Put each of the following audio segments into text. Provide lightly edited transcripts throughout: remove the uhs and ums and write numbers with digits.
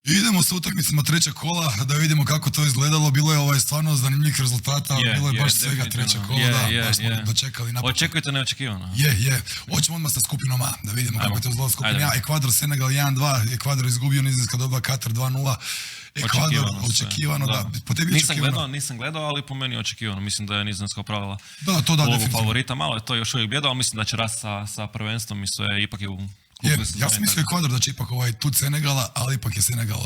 Idemo sa utakmicama trećeg kola da vidimo kako to izgledalo. Bilo je stvarno zanimljivih rezultata, bilo je baš svega trećeg kola, baš smo dočekali napad. Očekujete neočekivano. Je. Hoćemo odmah sa skupinom A, da vidimo kako je to izgledalo skupina A. Ekvador, Senegal 1-2, Ekvador izgubio, Nizozemska doba, Katar 2-0. Ekvador, očekivano, da. Po tebi Nisam gledao, ali po meni očekivano. Mislim da je Nizozemska opravila ulogu favorita. Malo je to još uvijek bjeda, ali mislim da će rast sa prvenstvom i sve ipak je u... Ja sam mislio Ekvador da će ipak tu Senegala, ali ipak je Senegal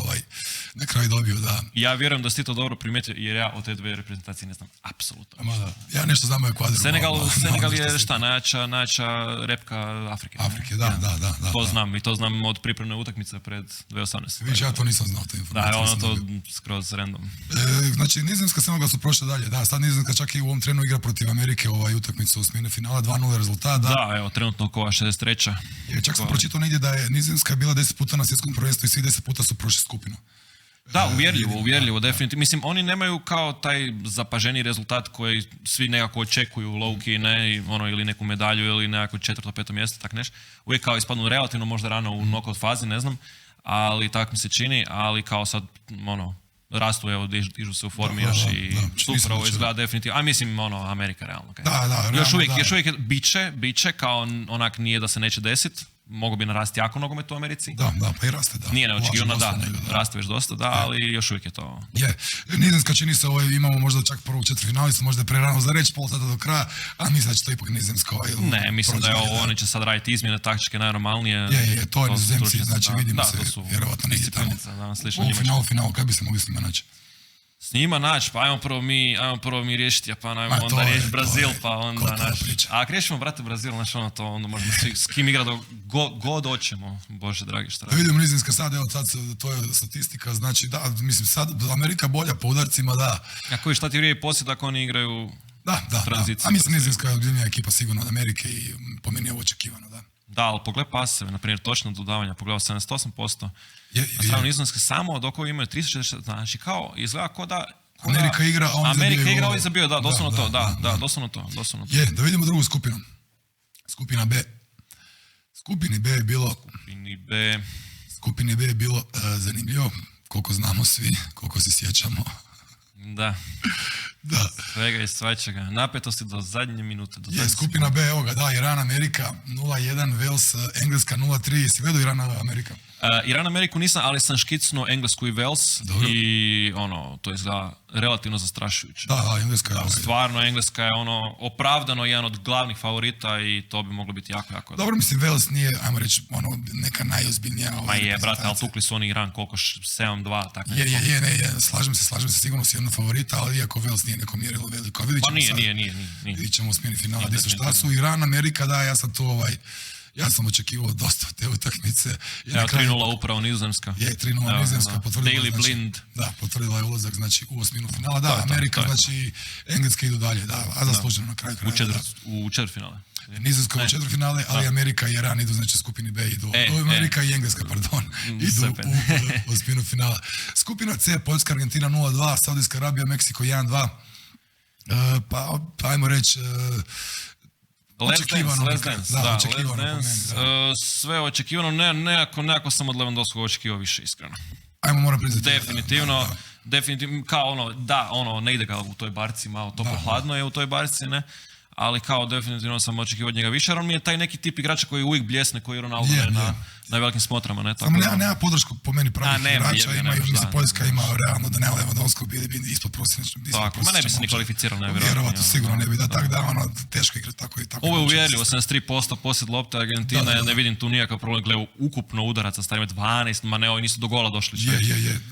na kraju dobio, da. Ja vjerujem da si ti to dobro primijetio, jer ja o te dve reprezentacije ne znam apsolutno. Ja nešto znam o Ekvadoru. Senegal je šta, najjača repka Afrike. Da. To znam od pripremne utakmice pred 2018. Viš, ja to nisam znao, te informacije. Da, to skroz random. Znači, Nizozemska Senegal su prošle dalje. Da, sad Nizozemska čak i u ovom trenu igra protiv Amerike utakmicu u smjene finala, 2-0 rezultat. Da, evo, trenutno kova 63. Čak sam pročitao negdje da je Nizozemska bila 10 puta na svjetskom prvenstvu i svih 10 puta su prošli skupinu. Da, uvjerljivo, definitivno. Mislim, oni nemaju kao taj zapaženi rezultat koji svi nekako očekuju low-key, ne, ili neku medalju ili nekako 4. 5. mjesto, tak neš. Uvijek kao ispadnu relativno možda rano u knockout fazi, ne znam, ali tak mi se čini, ali kao sad, rastu, evo, dižu se u formi još i super ovo izgleda definitivno. A mislim, Amerika realno. Još uvijek bit će kao onak nije da se neće desiti. Mogu bi narasti jako nogomet u Americi. Da, pa i raste, da. Nije neočekivano, raste već dosta, da, ali još uvijek je to... Nizozemska čini se, imamo možda čak prvog četvrtfinalistu, možda je prerano za reći pol sata do kraja, a mislim da će to ipak Nizozemska... Ne, mislim da je oni će sad raditi izmjene taktičke najnormalnije. To je Nizozemci, znači vidimo se vjerovatno negdje tamo. U finalu, kad bi se mogli s njima naći? S njima naći, pa ajmo prvo mi riješiti, pa ajmo onda riješiti Brazil, pa onda naš... A ako riješimo, brate, Brazil, onda možemo s kim igrati god hoćemo, Bože dragi, šta radi. Vidimo Nizozemska sad, evo sad, to je statistika, znači da, mislim sad Amerika bolja po udarcima, da. A koji šta ti vrije poslije ako oni igraju tranziciju? A mislim Nizozemska je odljenija ekipa sigurno od Amerike i po meni je ovo očekivano, da. Da, ali pogled paseve, na primjer, točno dodavanja, pogledao 78%, na stranu Nizozemske samo dok ovi imaju 360, znači kao, izgleda ko da... Amerika igra, a on zabio, da, doslovno to, doslovno to. Da vidimo drugu skupinu. Skupina B. Skupini B je bilo zanimljivo, koliko znamo svi, koliko se sjećamo. Da. Svega i svačega. Napetosti do zadnje minute. Skupina B, evo ga, da, Iran, Amerika 0-1, Wales, Engleska 0-3. Jesi gledao Iran, Amerika? Iran, Ameriku nisam, ali sam škicnuo Englesku i Wales. Dobro. I to izgleda relativno zastrašujuće. Da, Engleska je... Stvarno, Engleska je opravdano jedan od glavnih favorita i to bi moglo biti jako, jako... Dobro, mislim, Wales nije, ajmo reći, neka najozbiljnija... Ma je, brate, ali tukli su oni Iran koliko, 7-2, tako ne. Je, slažem se, sigurno si jedna favorita, ali iako Wales nije neko mjerilo veliko. Pa nije. Vidit ćemo u smjeni finala, gdje su šta su. Iran, Amerika, da, ja sam to ja sam očekivao dosta te utakmice. Evo, 3-0 upravo Nizozemska. 3-0 Nizozemska potvrdila. Daily Blind. Da, potvrdila je ulazak, znači, u osminu finala. Da, Amerika, znači, Engleska idu dalje, da, a zasluženo na kraju kraja. U četvrtfinale. Nizozemska u četvrtfinale, ali Amerika i Iran idu, znači, skupini B idu. Amerika i Engleska, idu u osminu finala. Skupina C, Poljska, Argentina 0-2, Saudijska Arabija, Meksiko 1-2. Pa, ajmo reći... Očekivano. Sve očekivano, nekako sam od Lewandowskog očekivao više, iskreno. Moram priznati. Definitivno, kao ne ide ga u toj barci, malo toplo hladno je u toj barci, ne? Ali kao definitivno sam očekivao od njega više, jer on mi je taj neki tip igrača koji uvijek bljesne, koji Ronaldo je na velikim smotrama, ne? Samo nema podršku po meni pravih igrača, mislim Poljska ima realno da nema Lewandowskog, bili ispod prosječnog. Tako, ma ne bi se ni kvalificirao, vjerovatno, sigurno ne bi, da tako da, teško igra tako i tako. Ovo je uvjerljivo, 73% posjed lopte Argentina, ne vidim tu nikakav problem, gledaju ukupno udaraca, stavimo 12, ma ne, ovi nisu do gola došli.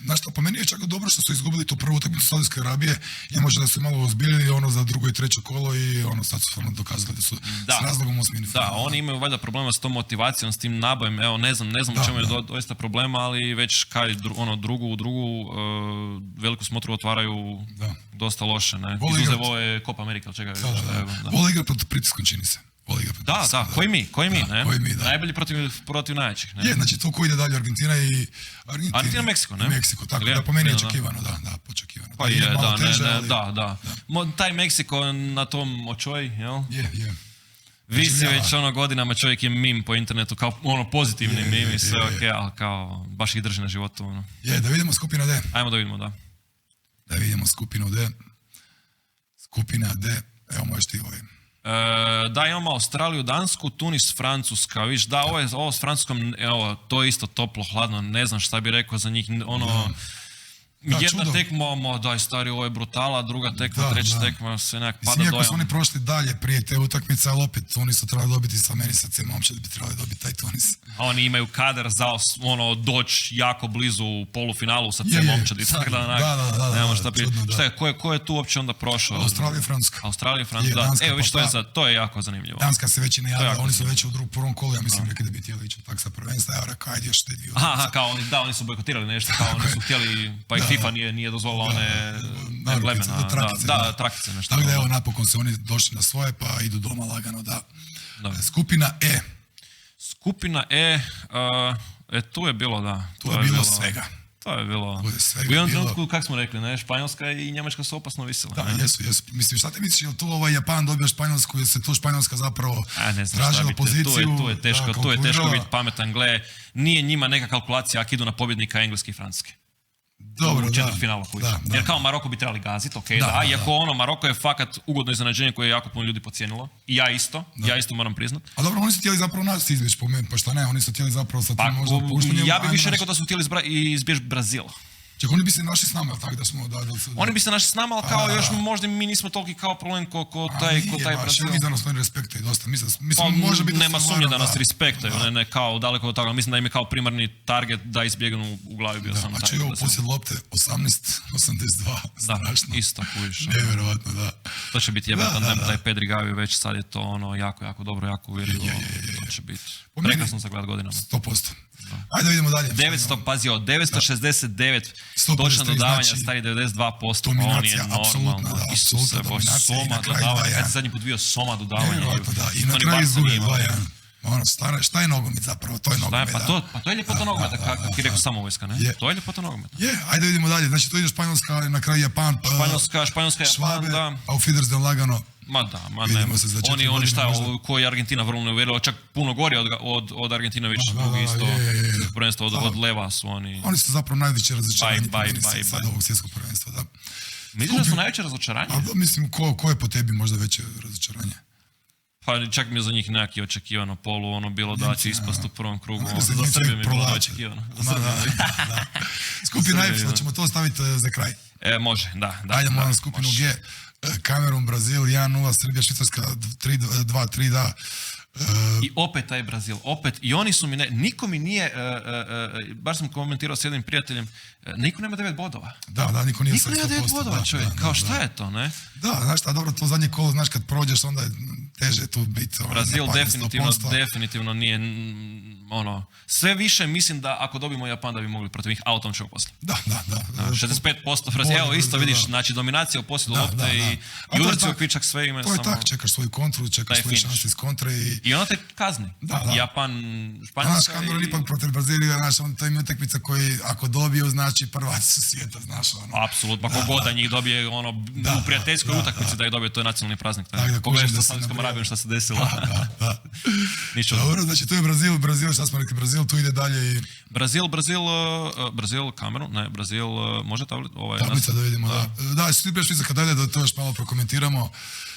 Znaš što, po meni je čak dobro što su izgubili tu prvu utakmicu Saudijske Arabije, je možda da su malo ozbiljili za drugo i treće kolo i sad su stvarno dokazali da su s razlogom osmini. Da, oni imaju valjda problema s tom motivacijom, s tim nabojem, evo ne znam u čemu je doista problema, ali već kaj drugu veliku smotru otvaraju dosta loše, ne? Izuzev ovo je Copa America, od čega je. Vole igra pod pritiskom, čini se. Da, koji mi, ne? Najbolji protiv najjačih, ne? Znači to ko ide dalje, Argentina i... Argentina, Meksiko, ne? Meksiko, tako da po meni je očekivano, da, očekivano. Pa je, da. Taj Meksiko na tom očoj, jel? Je. Visi već godinama, čovjek je mim po internetu, kao pozitivni mim i sve ali kao baš ih drži na životu. Da vidimo skupina D. Ajmo da vidimo, da. Da vidimo skupinu D. Skupina D, evo možeš ti ovaj. Da, imamo Australiju, Dansku, Tunis, Francuska. Viš, da, ovo s Francuskom, evo, to je isto toplo, hladno, ne znam šta bi rekao za njih, jedna tekma, daj stari, ovo je brutala, druga tekma, treća tekma, se nekak pada dojam. Iako su oni prošli dalje prije te utakmice, ali opet Tunis su trebali dobiti sa meni, sad se momčad bi trebali dobiti taj Tunis. A oni imaju kadar za doći jako blizu u polufinalu sa C momčadi, tako da, nemamo šta prije. Šta je, ko je tu uopće onda prošao? Australija i Francuska. Australija i Francuska, da. Evo viš, to je jako zanimljivo. Danska se već i ne javila, oni su već u prvom kolu, ja mislim rekli da bi htjeli ići tak sa prvenstva, ja rekao, ajde još te dvije. Aha, kao oni su bojkotirali nešto, kao oni su htjeli, pa i FIFA nije dozvolila one plemena. Da, trakice nešto. Tako da evo, napokon se oni došli na svoje, pa idu doma lagano, da. Skupina E. Skupina E, tu je bilo, da. Tu je bilo svega. To je bilo. U jednom trenutku, kako smo rekli, ne, Španjolska i Njemačka su opasno visile. Da, jesu. Mislim, šta ti misliš, je li tu Japan dobio Španjolsku, jer se tu Španjolska zapravo tražila poziciju? Tu je teško biti pametan, gle, nije njima neka kalkulacija ako idu na pobjednika Engleske i Francuske. Dobro, u četvrtfinalu koji su. Jer kao Maroko bi trebali gaziti, iako Maroko je fakat ugodno iznenađenje koje je jako puno ljudi podcijenilo. I ja isto moram priznat. A dobro, oni su htjeli zapravo nas izbjeći po meni, pa šta ne, oni su htjeli zapravo sa tim možda puštanjem. Ja bih više rekao da su htjeli izbjeći Brazil. Čak, oni bi se našli s nama, tako da smo... Oni bi se našli s nama, ali kao još možda mi nismo toliki kao problem ko taj Brazil. Nije da nas oni respektaju dosta, mislim, može biti... Nema sumnje da nas respektaju, ne kao daleko od toga, mislim da im je kao primarni target da izbjegnu u glavi bio sam taj. A čega u poslije lopte, 18-82, strašno. Da, isto kuviš. Nevjerovatno, da. To će biti jebatan, taj Pedri Gavi već sad je to jako dobro, jako uvjerljivo. To će biti prekrasno za gled godinama. 100%. Ajde vidimo dalje. 969, točno dodavanja, stari 92%, on je normalno. Isuse, bož, Soma dodavanja, kad se zadnji put bio Soma dodavanja. I na kraju izgube 2-1. Šta je nogomet zapravo? To je nogomet, da. Pa to je ljepota nogometa, kako ti rekao Samovojska, ne? To je ljepota nogometa. Ajde vidimo dalje, znači to ide Španjolska, na kraju Japan, Španjolska, Švabe, Japan, da. A u Fidersden lagano. Ma ne, oni šta, koji je Argentina vrlo ne uvjerila, čak puno gori od Argentina već isto prvenstvo od Leva su oni. Oni su zapravo najveće razočaranje sad ovog svjetskog prvenstva, da. Misliš da su najveće razočaranje? Mislim, ko je po tebi možda veće razočaranje? Pa čak mi je za njih nekako očekivano polu, bilo da će ispast u prvom krugu. Za Srbije mi je bilo očekivano. Skupina F, da ćemo to staviti za kraj. Može, da. Ajde, moram skupinu G. Kamerun, Brazil, 1-0, Srbija, Švicarska, 2-3, da. I opet taj Brazil, i oni su mi, niko mi nije, bar sam komentirao s jednim prijateljem, niko nema 9 bodova. Da, niko nije 100%. Niko nema 9 bodova, čovjek, kao šta je to, ne? Da, znaš šta, dobro, to zadnje kolo, znaš, kad prođeš, onda je teže tu biti. Brazil definitivno nije, sve više mislim da ako dobimo Japan da bi mogli protiv njih, a o tom ćemo poslije. Da. 65% Brazil, evo isto vidiš, znači dominacija u posljedu lopte i ulici u kvičak sve imaju samo... To je tak, čekaš svoju kontru, čekaš svoje šanse iz kontre i ona te kazni. Japan, Španjolska... Znaš, Kamerun ipak protiv Brazilija, znaš, to im je utakmica koji ako dobiju, znači prvaci su svijeta, znaš, Apsolutno, pa kogod da njih dobije, u prijateljskoj utakmici da je dobije, to je nacionalni praznik. Pogledaj sa Saudijskom Arabijom šta se desilo. Dobro, znači to je Brazil, šta smo rekli, Brazil, tu ide dalje i... Brazil, Kamerun, ne, Brazil, može tablica da vidimo, da. Da, Srbija, Švicarska dalje, da to još malo prokomentiramo.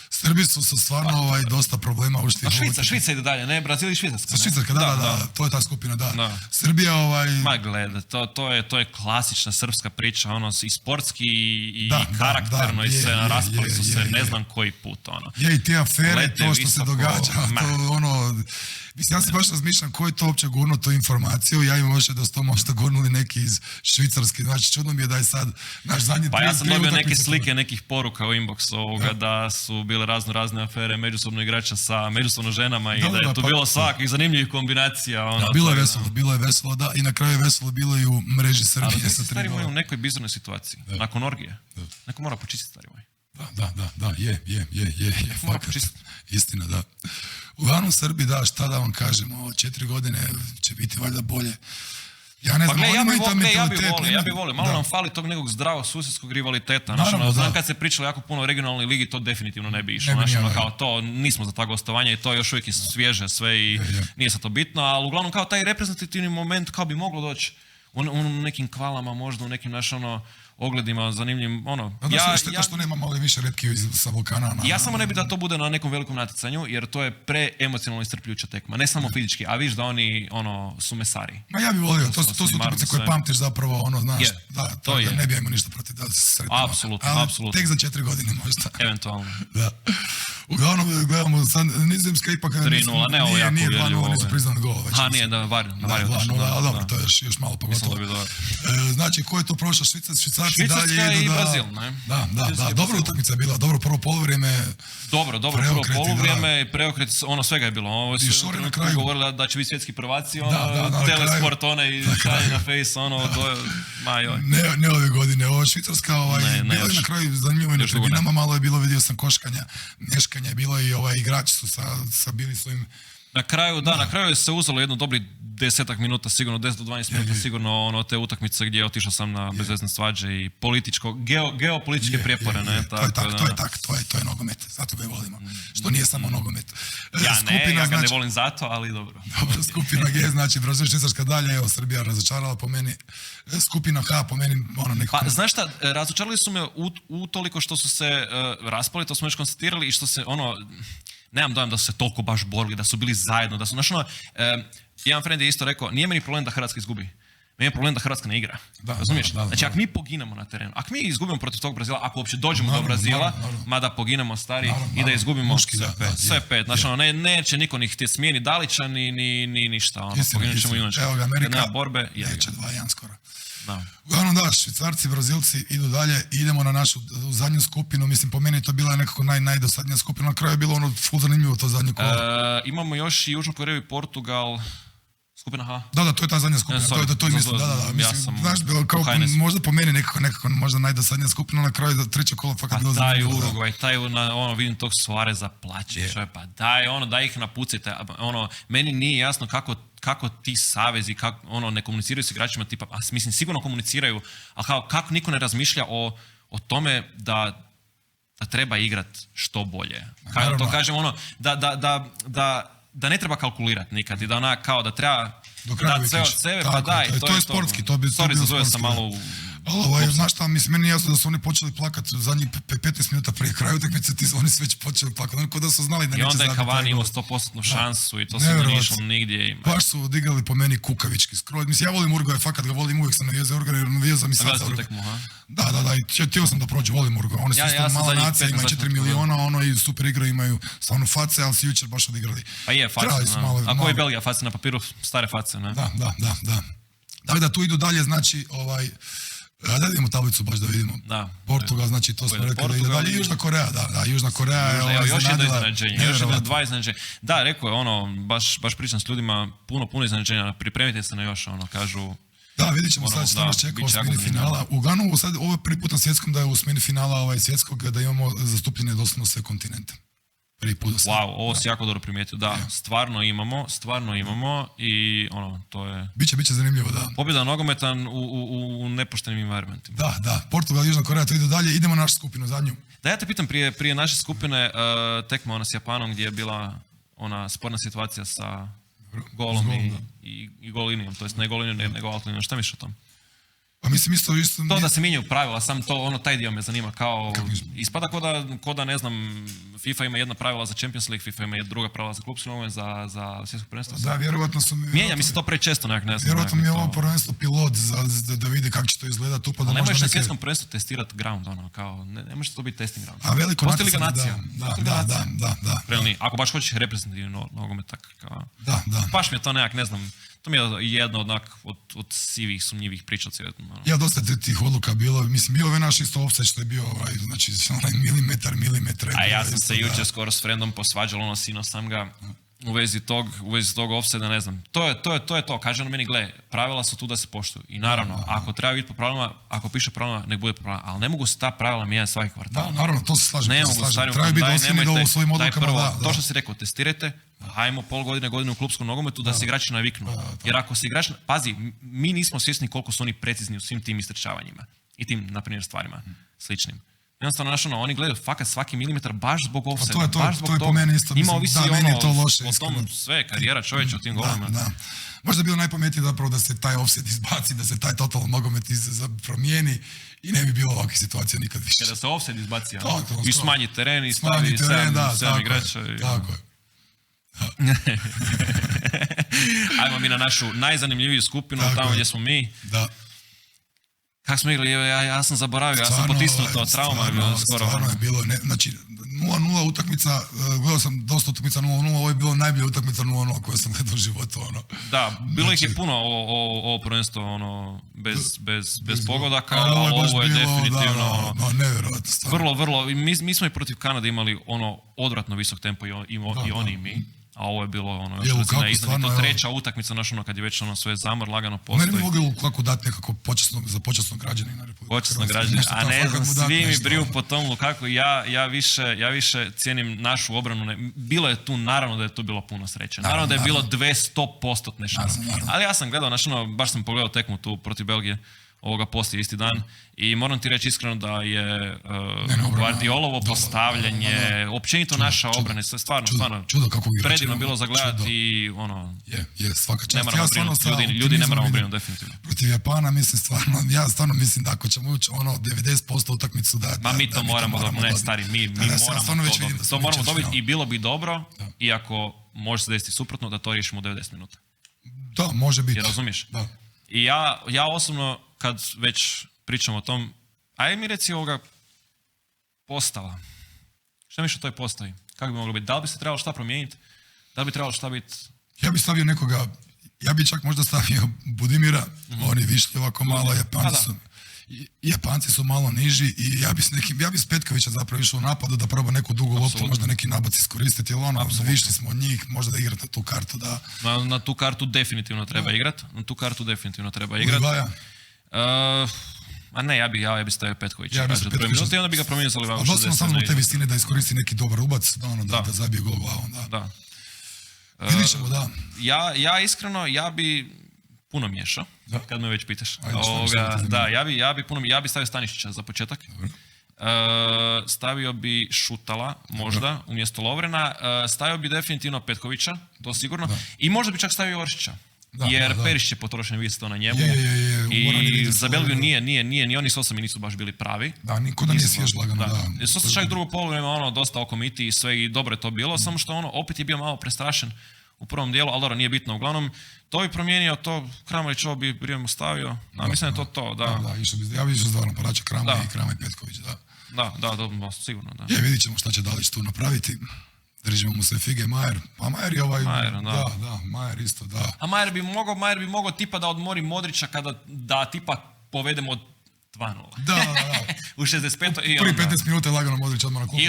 Srbi su stvarno dosta problema ušli. Švica ide dalje, ne, Brazil i Švicarska. Švicarska, da, to je ta skupina, da. Srbija, Ma gleda, to je klasična srpska priča, i sportski i karakterno i sve, raspali su se, ne znam koji put, i te afere, to što se događa, to mislim, ja se baš razmišljam ko je to uopće gurnuo tu informaciju, ja imam možda da su to možda gurnuli neki iz Švicarske, znači čudno mi je da je sad naš zadnji... Pa ja sam dobio neke slike, nekih poruka u inboxu ovoga, da su bile razne afere međusobno igrača sa međusobno ženama i da je tu bilo svakih zanimljivih kombinacija. Bilo je veselo, da, i na kraju je veselo bilo i u mreži Srbije. Ali ti stari moji u nekoj bizarnoj situaciji, nakon orgije, neko mora počistiti stari moji. Da, je. Mora počistiti. Istina, da. Uglavnom Srbi, da, šta da vam kažem, 4 godine će biti valjda bolje. Ja ne znam, Pa gle, oni imaju taj ja bi volio, malo nam fali tog nekog zdravog susjedskog rivaliteta. Znam kad se pričalo jako puno o regionalnoj ligi, to definitivno ne bi išlo. Kao to, nismo za ta gostovanja i to još uvijek je svježe sve i nije se to bitno, ali uglavnom kao taj reprezentativni moment kao bi moglo doći u nekim kvalama, možda u nekim ogledima zanimljivim, šteta što nemamo ali više retki sa Balkana. Ja samo ne bi da to bude na nekom velikom natjecanju, jer to je preemocionalno iscrpljujuća tekma. Ne samo fizički, a viš da oni su mesari. Ma ja bih volio, to su utakmice koje pamtiš zapravo, znaš, da ne bi imao ništa protiv da se sretimo. Apsolutno. Tek za 4 godine možda. Eventualno. Da. Uglavnom gledamo sad, Nizozemska ipak 3-0, ne ovo jako uvjerljivo. Nije 2-0, nisu priznali gol. Nije, da, var je otišao. Ali dobro, to je još malo pogotovo. Znači, ko je to prošao? Švicarska i Brazil, ne? Da, dobra utakmica je bila, dobro prvo poluvrijeme. Dobro prvo poluvrijeme i preokret, svega je bilo. I Šori na kraju. Govorili da će biti svjetski prvaci, telesport, i šalje na face, Ne ove godine, ovo Švicarska, bilo je na kraju zanimljivo i na tribinama, malo je bilo, vidio sam koškanja, mješkanja je bilo i igrači su sa bili svojim. Na kraju se uzelo jedno dobri 10 minuta, sigurno 10 do 12 minuta, sigurno te utakmice gdje otišao sam na bezvezne svađe i geopolitičke prijepore. To je nogomet, zato ga je volimo. Što nije samo nogomet. Ja ga ne volim zato, ali dobro. Skupina G, znači Brazil, Švicarska dalje, evo Srbija razočarala po meni. Skupina H po meni, nekako. Pa znaš šta, razočarali su me u toliko što su se raspali, to smo još konstatirali i što se nemam dojam da su se toliko baš borili, da su bili zajedno, da su, jedan friend je isto rekao, nije meni problem da Hrvatska izgubi, meni je problem da Hrvatska ne igra. Razumiješ? Znači, ako mi poginemo na terenu, ako mi izgubimo protiv tog Brazila, ako uopće dođemo do Brazila, mada poginemo stari i da izgubimo sve pet. Znači, neće niko ni htjeti smijeni Dalića, ni ništa. Poginut ćemo inače. Evo ga, Amerika neće 2-1 skoro. Uglavnom Švicarci, Brazilci idu dalje, idemo na našu zadnju skupinu, mislim po meni je to bila nekako najdosadnija skupina, na kraju je bilo full zanimljivo to zadnje kolo. Imamo još i Južnu Koreju i Portugal, skupina H. Da, to je ta zadnja skupina, to je mislim, mislim, znaš, kao možda po meni nekako možda najdosadnija skupina, na kraju treće kolo fakat bilo zanimljivo. Taj Urugvaj, vidim tog Suareza plaće, pa daj ih napucite, meni nije jasno kako ti savezi, ne komuniciraju s igračima tipa, mislim sigurno komuniciraju, ali kako niko ne razmišlja o tome da treba igrat što bolje. Kako to kažem, da ne treba kalkulirati nikad i da kao da treba dati sve od sebe, pa daj. To je sportski, to bi zove sam malo u... Ali znaš šta, mislim, meni je jasno da su oni počeli plakati zadnjih 15 minuta prije kraju utakmice, oni su već počeli plakati, oni da su znali da neće zabiti. I onda je Cavani imao 100% šansu i to se nije išlo nigdje. Baš su odigrali po meni kukavički skroz. Mislim, ja volim Uruguay, fakat ga volim, uvijek sam navijao za Uruguay, jer navijao za mi sad za Uruguay. Da, i htio sam da prođu, volim Uruguay. Oni su isto mala nacija, imaju 4 miliona, i super igre, imaju stvarno face, ali su jučer baš odigrali. Pa je face, a koji Belgija face na papiru, stare face, ne? Da, tu idu dalje, znači, da vidimo tablicu baš da vidimo. Portugal, znači to smo rekli da ide dalje. I Južna Koreja, Južna Koreja je još jedno iznenađenje, još jedno 2 iznenađenja. Da, rekao je baš pričam s ljudima, puno iznenađenja, pripremite se na još, kažu... Da, vidit ćemo sad što nas čeka u osmini finala. Uglavnom, sad ovo je prvi put na svjetskom da je u osmini finala svjetskog da imamo zastupljene doslovno sve kontinente. Wow, ovo si jako dobro primijetio, da, stvarno imamo i to je... Biće zanimljivo, da. Pobjeda nogometan u nepoštenim environmentima. Da, Portugal, Južna Koreja, to ide dalje, idemo na našu skupinu zadnju. Da, ja te pitam, prije naše skupine tekma s Japanom gdje je bila ona sporna situacija sa golom i gol linijom, to jest ne gol linijom, nego out linijom, šta misliš o tom? Pa mislim isto... To da se mijenjaju pravila, sam to, taj dio me zanima, kao... Ispada ko da, ne znam, FIFA ima jedna pravila za Champions League, FIFA ima druga pravila za klubski nogomet, za svjetsko prvenstvo. Da, vjerovatno su... Mijenja mi se to prečesto, ne znam. Vjerovatno mi je ovo prvenstvo pilot da vidi kako će to izgledati. Ali ne možeš na svjetskom prvenstvu testirati ground, kao, ne može to biti testing ground. A veliko natjecanje, da. Ako baš hoćeš reprezentativni nogomet, kao... Da. Baš mi je to nekak, ne znam, to mi je jedno od sivih, sumnjivih priča cijetom. Ja, dosta tih odluka bilo, mislim, bio je naš isto offset što je bio, znači, milimetar. A ja sam se jučer skoro s friendom posvađal, sino sam ga, u vezi tog offsida, ne znam. To je to. Kaže on meni, gle, pravila su tu da se poštuju. I naravno, ako treba biti po pravilima, ako piše pravilima, nek bude po pravilima. Ali ne mogu se ta pravila mijenjati svaki kvartal. Da, naravno, to se slažem. Ne mogu stvari. Treba biti dosljedni da u svojim odlukama, da. To što si rekao, testirajte, hajmo pol godine u klupskom nogometu da se igrači naviknu. Jer ako se igrač, pazi, mi nismo svjesni koliko su oni precizni u svim tim istrčavanjima i tim, na primjer, stvarima sličnim. Jednostavno, oni gledaju fakat svaki milimetar baš zbog offside, baš zbog toga. Njima ovisi o tom sve, karijera čovječa u tim golima. Da. Možda je bilo najpametnije zapravo da se taj offset izbaci, da se taj total nogomet promijeni i ne bi bilo ovakvih situacija nikad više. Kada se offset izbaci, i smanji teren i stavi 7 igrača. Tako je. Ajmo mi na našu najzanimljiviju skupinu, tamo gdje smo mi. Da. Kako smo igrali, ja sam zaboravio, ja sam potisnuo to, trauma je bilo skoro. Stvarno je bilo, znači 0-0 utakmica, gledao sam dosta utakmica 0-0, ovo je bilo najbolja utakmica 0-0 koju sam gledao u životu. Da, bilo ih je puno ovo prvenstvo bez pogodaka, ali ovo je definitivno nevjerojatno stvarno. Vrlo, mi smo i protiv Kanade imali odvratno visok tempo i oni i mi. A ovo je bilo još razina iznad. To treća utakmica, kad je već sve zamor, lagano postoji. Mene bi mogli Lukaku dati nekako za počasnog građanina Republike Hrvatske. Počasnog građanina, a ne znam, svi mi briju po tom Lukaku. Ja više cijenim našu obranu. Bilo je tu, naravno da je tu bilo puno sreće. Naravno da je bilo 200% šanse. Ali ja sam gledao, baš sam pogledao tekmu tu protiv Belgije, ovoga poslije isti dan i moram ti reći iskreno da je Guardiolovo postavljanje, općenito naša obrana, stvarno predivno bilo za gledati i svaka čast. Ne moramo brinuti, ljudi ne moramo brinuti, definitivno. Protiv Japana, ja stvarno mislim da ako ćemo ući 90% utakmicu da... Ma mi to moramo dobiti, ne stari, mi moramo to moramo dobiti i bilo bi dobro, iako može se desiti suprotno, da to riješimo u 90 minuta. Da, može biti. Jer razumiješ? Da. I ja osobno, kad već pričam o tom, ajde mi reci ovoga postava. Šta mi što toj postavi? Kako bi moglo biti? Da li bi se trebalo šta promijeniti? Da li bi trebalo šta biti? Ja bi stavio nekoga, ja bi čak možda stavio Budimira, oni višli ovako malo, Japanci su malo niži i ja bi s Petkovića zapravo išao u napadu da proba neku dugu loptu, možda neki nabac iskoristiti, jer višli smo od njih, možda da igrati na tu kartu, da. Na tu kartu definitivno treba igrati. A ne, ja bi stavio Petkovića. Ja bi i onda bi ga promijenio za Livavu 60. Doslovno samo te visine da iskoristi neki dobar ubac, da zabije gol glavom, da. Vidit ćemo, da. Ja iskreno, ja bi puno miješao, kad me već pitaš. Ja bi stavio Stanišića za početak. Stavio bi Šutala, možda, umjesto Lovrena. Stavio bi definitivno Petkovića, to sigurno. I možda bi čak stavio Oršića. Jer Perišić je potrošen isto na njemu. I za Belgiju ni oni s osami nisu baš bili pravi. Da, niko da nije svjež lagano. Sosa čak drugo poluvreme dosta okomiti i sve i dobro je to bilo, samo što opet je bio malo prestrašen u prvom dijelu, ali dobro, nije bitno. Uglavnom, to bi promijenio, to Kramarić ovo bi Brijem stavio, mislim da je to, da. Ja bi išao zdvarno parača Krama i Petković, da. Da, sigurno, da. Vidit ćemo šta će Dalić tu napraviti. Držimo mu se fige, Majer. Pa Majer je Majer isto, da. A Majer bi mogao tipa da odmori Modrića kada da tipa povedemo od 2-0. Da. U 65. i prvi 15 minuta je lagano Modrić odmah na klubu.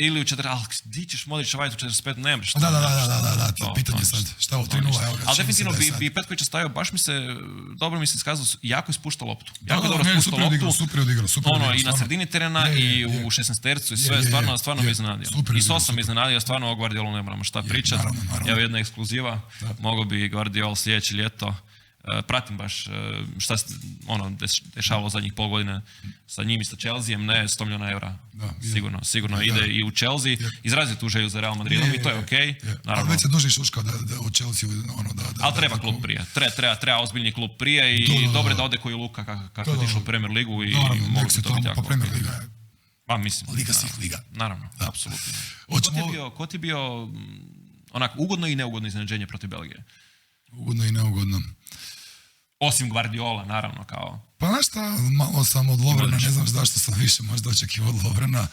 Ili u 4, ali di ćeš Modrića vaditi u 45, ne mreš. Da, pitanje sad. Šta ovo, 3-0, ali definitivno bi Petkovića stavio, baš dobro mi se iskazalo, jako ispušta loptu. Jako dobro ispušta loptu. Super odigrao. I na sredini terena i u 16-tercu i sve, stvarno me iznenadio. I to sam iznenadio, stvarno o Guardiolu ne moramo šta pričati. Evo jedna ekskluziva, mogao bi Guardiol sljedeće ljeto. Pratim baš šta se dešavalo zadnjih pol godine sa njim i sa Chelseaem, ne 100 milijuna eura. Sigurno ide i u Chelsea. Izrazio tu želju za Real Madridom i to je okej. Ali već se duže šuška da u Chelsea ali treba klub prije. Treba ozbiljni klub prije i dobro da ode koji Luka kako je išao u Premier ligu i mogu bi to biti jako. Pa Premier liga je. Pa mislim. Liga svih liga. Naravno, apsolutno. Ko ti je bio onak ugodno i neugodno iznenađenje protiv Belgije? Ugodno i neugodno. Osim Guardiola, naravno, kao... Pa znaš šta, malo sam od Lovrena, ne znam zašto sam više možda očekivao od Lovrena.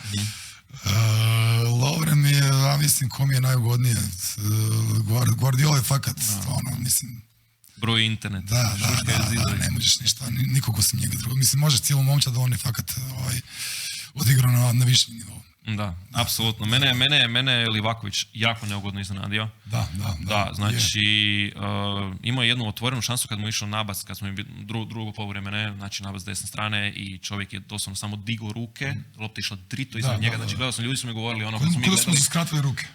Lovren mi je, ja mislim, kom je najugodnije. Guardiola je fakat, mislim... Broj internet. Da, ne možeš ništa, nikog osim njega drugo. Mislim, možeš cijelu momčad, on je fakat odigrao na višem nivou. Da, apsolutno. Mene je Livaković jako neugodno iznenadio. Da, znači imao je jednu otvorenu šansu kad mu je išao nabac, kad smo imali drugo poluvreme, znači nabac s desne strane i čovjek je doslovno samo digao ruke, lopta je išla drito iznad njega, znači gledao sam, ljudi su mi govorili ono kad smo mi gledali. Kako smo se skratili ruke?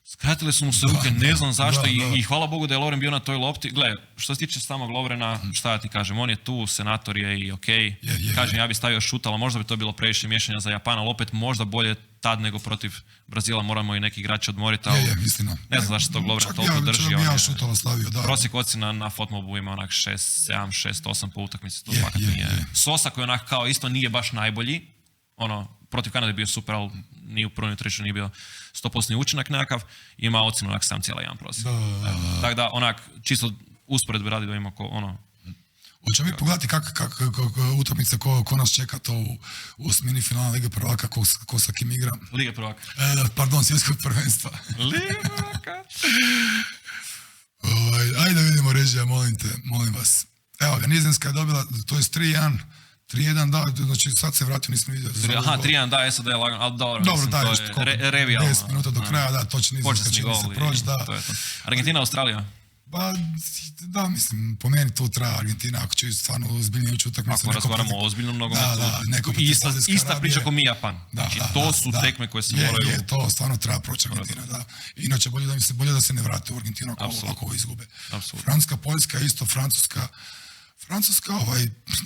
Skratile su mu se ruke, ne znam zašto i hvala Bogu da je Lovren bio na toj lopti. Gle, što se tiče samog Lovrena, šta ja ti kažem, on je tu, senator je i okej. Kažem, ja bi stavio šut, ali možda bi to bilo previše miješanja za Japana, ali opet možda bolje tad nego protiv Brazila, moramo i neki igrači odmoriti, ali ne znam zašto tog Lovren toliko drži. Čak bi ja šutala stavio, da. Prosjek ocjena na Fotmobu ima onak 6, 7, 6, 8 po utakmici, to fakat nije. Sosa koji onak kao isto nije baš najbolji, protiv Kanade je bio super, ali ni u prvom treću nije bio 100% učinak nekakav, ima ocjenu onak 7,1 prosjek. Tako da onak čisto usporedbe radi da ima Hoće mi pogledati kako utakmica ko nas čeka to u osmini finala Lige prvaka, ko sa kim igra. Lige prvaka. Pardon, svjetskog prvenstva. Lige prvaka. Ajde vidimo režija, molim vas. Evo ga, Nizozemska je dobila, to je 3-1, da, znači sad se vratio, nismo vidio. Aha, 3-1, da, SAD je lagano, ali dobro, da, to je revijalno. 10 minuta do kraja, da, to će Nizozemska čini se proći, da. Argentina, Australija? Pa, da, mislim, po meni tu treba Argentina, ako će stvarno ozbiljnije ući utakmicu. Ako razgovaramo o ozbiljnom nogometu, ista priča ko mi Japan. Znači, to su tekme koje se moraju... To stvarno treba proći Argentina, da. Inače, bolje da se ne vrate u Argentinu ako ovo izgube. Francuska, Poljska, isto Francuska,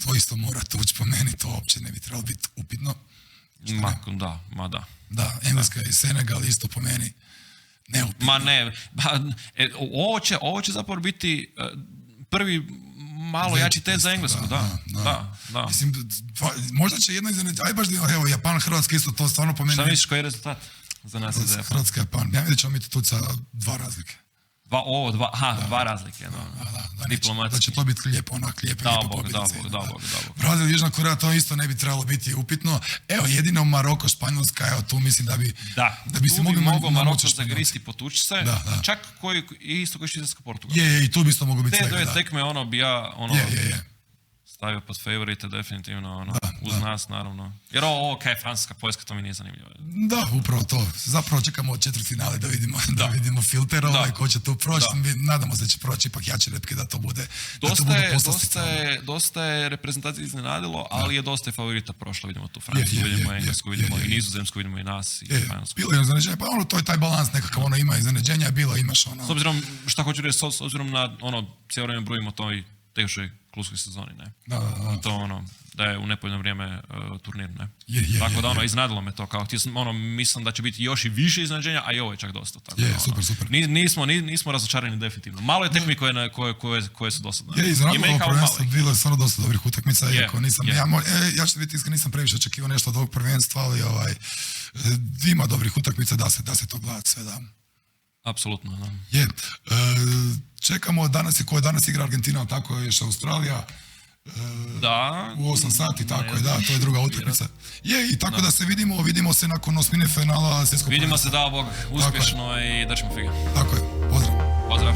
to isto mora tući po meni, to uopće ne bi trebalo biti upitno. Da. Da, Engleska i Senegal isto po meni neupitno. Ma ne, ovo će zapravo biti prvi malo jači test za Englesku, da. Mislim, možda će jedna iznenađenja, aj baš da, evo, Japan, Hrvatska isto, to stvarno po meni... Šta misliš, koji je rezultat za nas i za Japan? Hrvatska, Japan, ja vidim da ćemo biti tu sa 2 razlike. Dva razlike, diplomatski. Da će to biti lijepo pobjedice. Da Bog. Brazil, Južna Koreja, to isto ne bi trebalo biti upitno. Evo, jedino Maroko, Španjolska, evo tu mislim da bi se mogao Maroko zagristi, potući se, čak isto koji Švicarska, Portugal. I tu bi isto moglo biti svega. Te dve tekme, bi ja, stavio pod favorite, definitivno, uz nas, naravno. Jer ovo kaj je Francuska, Poljska, to mi nije zanimljivo. Da, upravo to. Zapravo čekamo četvrtfinale da vidimo filter, ko će tu proći. Nadamo se da će proći ipak jače repke da to bude. Dosta je reprezentacija iznenadilo, ali je dosta favorita prošlo. Vidimo tu Francusku, vidimo Englesku, vidimo i Nizozemsku, vidimo i nas. Bilo je iznenađenje, pa to je taj balans nekakav, ima iznenađenja, imaš S obzirom, šta hoću reći, s obzirom na cijelo vrijeme brojimo toj teškoj klubskoj sezoni, ne? To da je u nepovoljno vrijeme turnir, ne? Tako da iznadilo me to, kao mislim da će biti još i više iznenađenja, a i ovo je čak dosta. Super. Nismo razočarani definitivno. Malo je tekmi koje su dosadne. Iznadilo prvenstvo, bilo je stvarno dosta dobrih utakmica, iako nisam, ja ću biti iskren, nisam previše očekivao nešto od ovog prvenstva, ali ima dobrih utakmica da se to gleda sve, da. Apsolutno, da. Čekamo ko je danas igra Argentina, tako je još Australija. Da. U 8 sati, tako je, da, to je druga utakmica. I tako da se vidimo se nakon osmine finala svjetskog prvenstva. Vidimo se, dao Bog, uspješno i držimo fige. Tako je, pozdrav. Pozdrav.